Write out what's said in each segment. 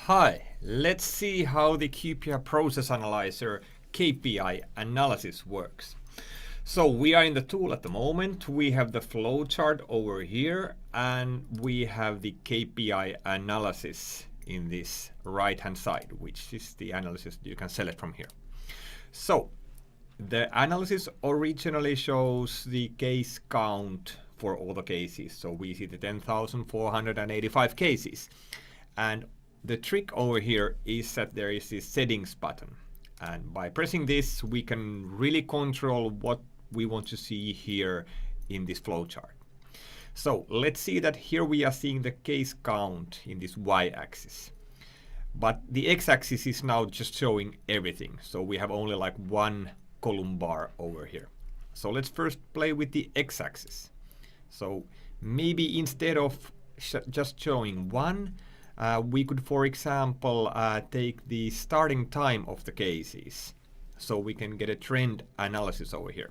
Hi, let's see how the QPR Process Analyzer KPI analysis works. So we are in the tool at the moment. We have the flowchart over here and we have the KPI analysis in this right hand side, which is the analysis you can select from here. So the analysis originally shows the case count for all the cases. So we see the 10,485 cases. And the trick over here is that there is this settings button. And by pressing this, we can really control what we want to see here in this flowchart. So let's see that here we are seeing the case count in this y-axis. But the x-axis is now just showing everything. So we have only like one column bar over here. So let's first play with the x-axis. So maybe instead of just showing one, we could, for example, take the starting time of the cases. So we can get a trend analysis over here.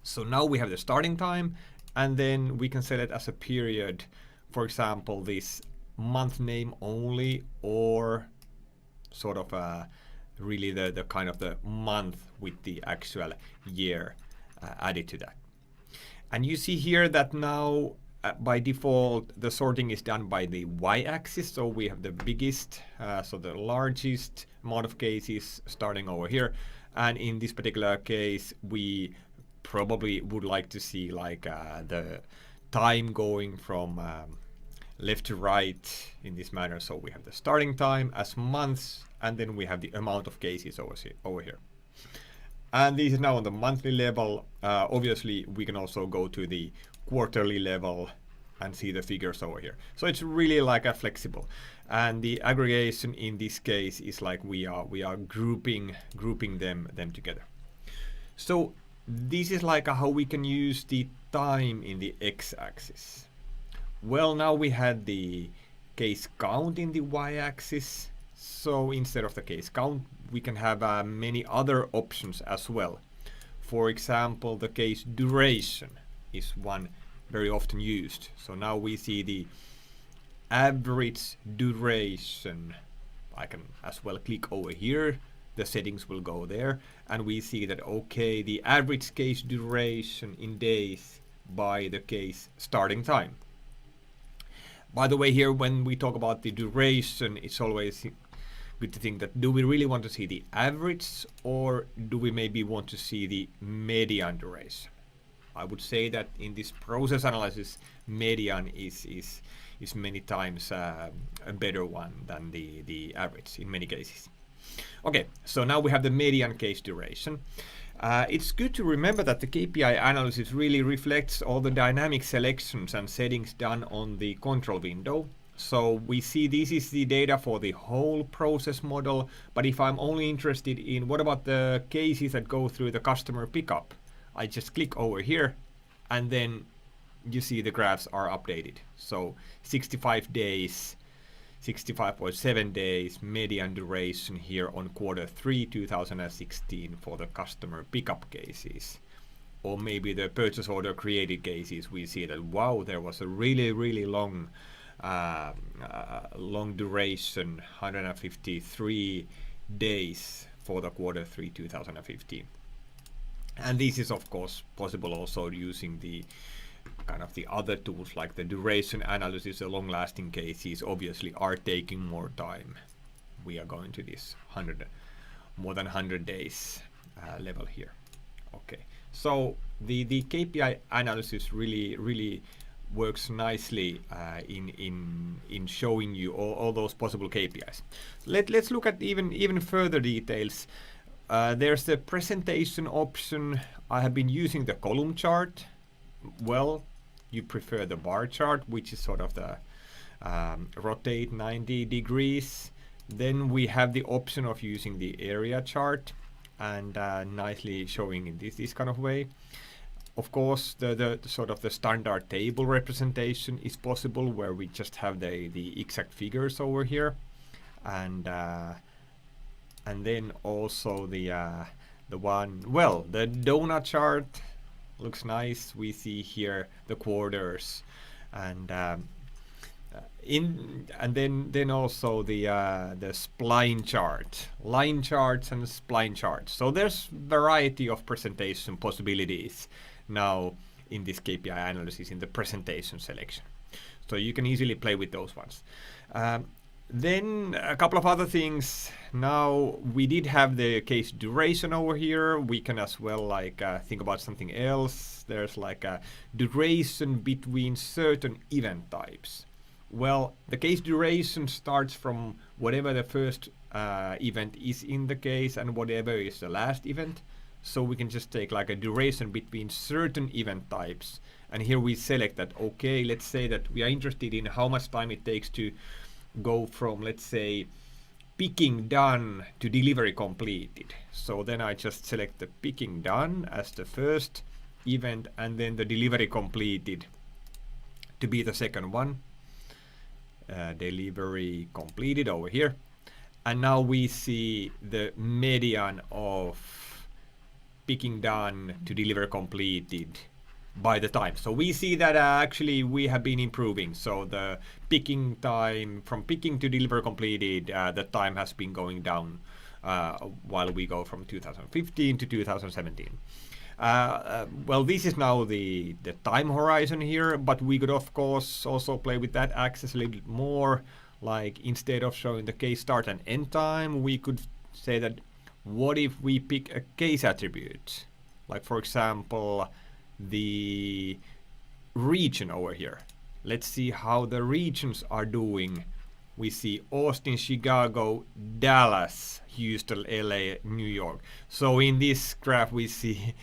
So now we have the starting time, and then we can set it as a period, for example, this month name only, or sort of really the kind of the month with the actual year added to that. And you see here that now by default the sorting is done by the y-axis, so we have the biggest, so the largest amount of cases starting over here, and in this particular case we probably would like to see like the time going from left to right in this manner. So we have the starting time as months, and then we have the amount of cases over here. And this is now on the monthly level. Obviously, we can also go to the quarterly level and see the figures over here. So it's really like a flexible. And the aggregation in this case is like we are grouping them together. So this is like how we can use the time in the x-axis. Well, now we had the case count in the y-axis. So instead of the case count, we can have many other options as well. For example, the case duration is one very often used. So now we see the average duration. I can as well click over here. The settings will go there, and we see that, okay, the average case duration in days by the case starting time. By the way, here when we talk about the duration, it's always good to think that, do we really want to see the average, or do we maybe want to see the median duration? I would say that in this process analysis, median is many times a better one than the average in many cases. Okay, so now we have the median case duration. It's good to remember that the KPI analysis really reflects all the dynamic selections and settings done on the control window. So we see this is the data for the whole process model, but if I'm only interested in what about the cases that go through the customer pickup, I just click over here and then you see the graphs are updated. So 65 days, 65.7 days median duration here on Q3 2016 for the customer pickup cases. Or maybe the purchase order created cases, we see that, wow, there was a really long duration, 153 days for the Q3 2015. And this is of course possible also using the kind of the other tools like the duration analysis. The long-lasting cases obviously are taking more time. We are going to this more than 100 days level here. Okay, so the KPI analysis really works nicely in showing you all those possible KPIs. Let's look at even further details. There's the presentation option. I have been using the column chart. Well, you prefer the bar chart, which is sort of the rotate 90 degrees. Then we have the option of using the area chart and nicely showing in this kind of way. Of course, the sort of the standard table representation is possible, where we just have the exact figures over here, and then also the one, well, the donut chart looks nice. We see here the quarters, and then also the spline chart, line charts and spline charts. So there's variety of presentation possibilities now in this KPI analysis in the presentation selection. So you can easily play with those ones. Then a couple of other things. Now we did have the case duration over here. We can as well like think about something else. There's like a duration between certain event types. Well, the case duration starts from whatever the first event is in the case and whatever is the last event. So we can just take like a duration between certain event types. And here we select that, okay, let's say that we are interested in how much time it takes to go from, let's say, picking done to delivery completed. So then I just select the picking done as the first event and then the delivery completed to be the second one. Delivery completed over here. And now we see the median of picking done to deliver completed by the time. So we see that actually we have been improving. So the picking time from picking to deliver completed, the time has been going down while we go from 2015 to 2017. Well, this is now the time horizon here, but we could of course also play with that axis a little bit more. Like instead of showing the case start and end time, we could say that what if we pick a case attribute, like for example the region over here. Let's see how the regions are doing. We see Austin, Chicago, Dallas, Houston, LA, New York. So in this graph we see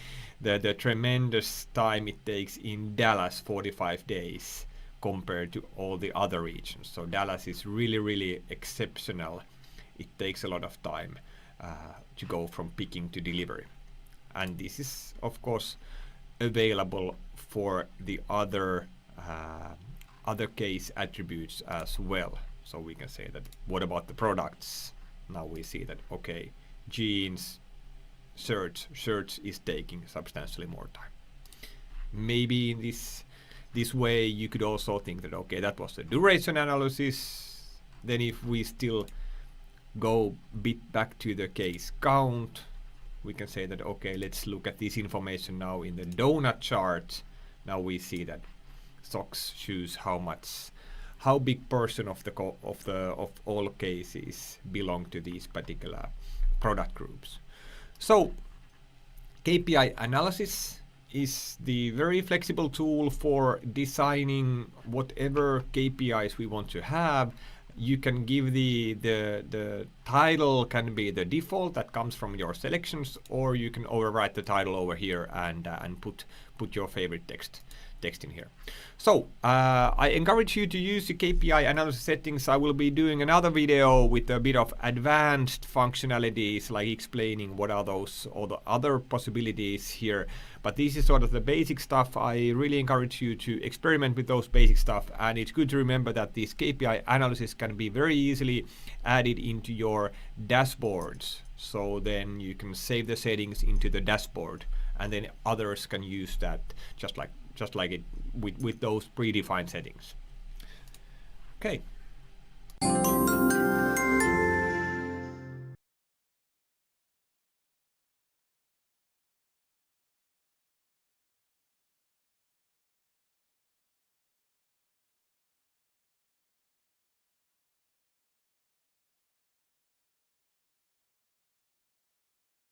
the tremendous time it takes in Dallas, 45 days, compared to all the other regions. So Dallas is really exceptional. It takes a lot of time to go from picking to delivery. And this is of course available for the other case attributes as well. So we can say that what about the products? Now we see that okay, jeans, shirts is taking substantially more time. Maybe in this way you could also think that okay, that was the duration analysis. Then if we still go a bit back to the case count, we can say that okay, let's look at this information now in the donut chart. Now we see that socks, shoes, how big portion of all cases belong to these particular product groups. So KPI analysis is the very flexible tool for designing whatever KPIs we want to have. You can give the title can be the default that comes from your selections, or you can overwrite the title over here and put your favorite text in here. So I encourage you to use the KPI analysis settings. I will be doing another video with a bit of advanced functionalities, like explaining what are those or the other possibilities here. But this is sort of the basic stuff. I really encourage you to experiment with those basic stuff, and it's good to remember that this KPI analysis can be very easily added into your dashboards. So then you can save the settings into the dashboard, and then others can use that just like it with those predefined settings. Okay.